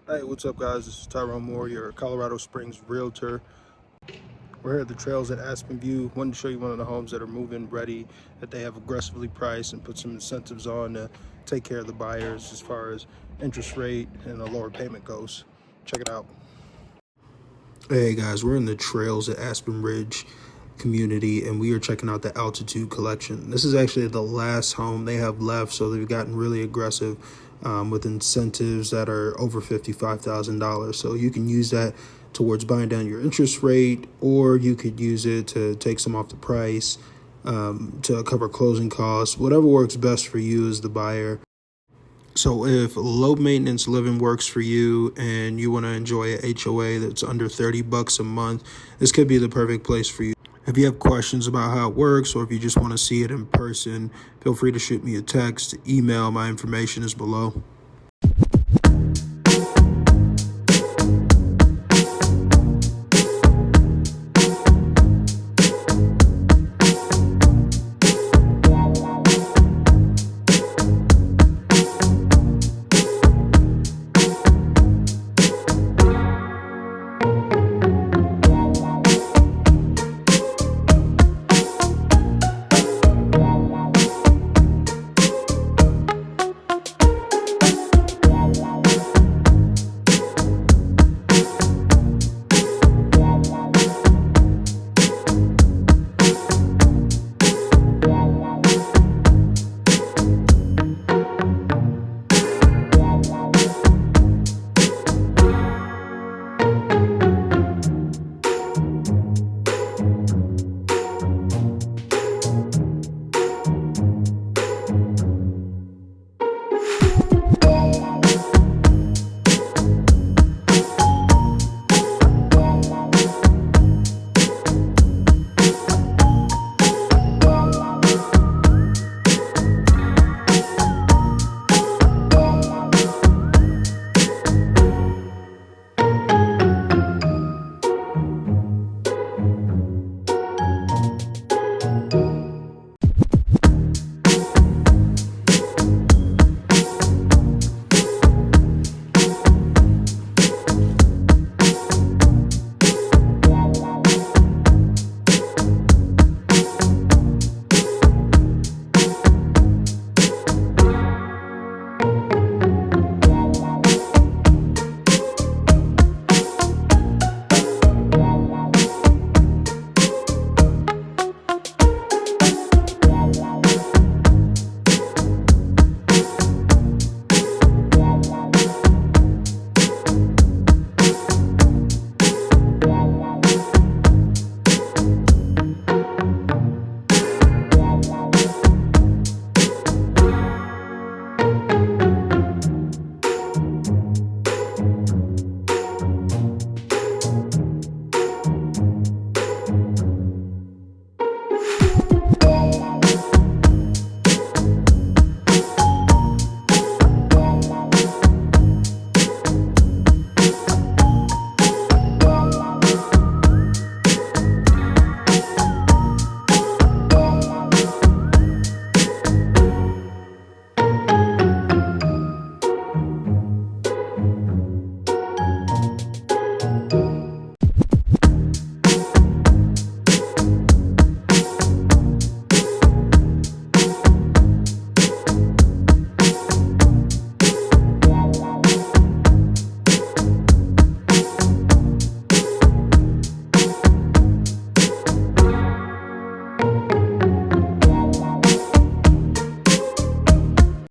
Hey, what's up, guys? This is Tyrone Moore, your Colorado Springs realtor. We're here at the trails at Aspen View. Wanted to show you one of the homes that are move-in ready, that they have aggressively priced and put some incentives on to take care of the buyers as far as interest rate and a lower payment goes. Check it out. Hey guys, we're in the trails at Aspen Ridge community, and we are checking out the Altitude Collection. This is actually the last home they have left, so they've gotten really aggressive with incentives that are over $55,000. So you can use that towards buying down your interest rate, or you could use it to take some off the price to cover closing costs. Whatever works best for you as the buyer. So if low maintenance living works for you and you want to enjoy a HOA that's under $30 a month, this could be the perfect place for you. If you have questions about how it works, or if you just want to see it in person, feel free to shoot me a text, email. My information is below.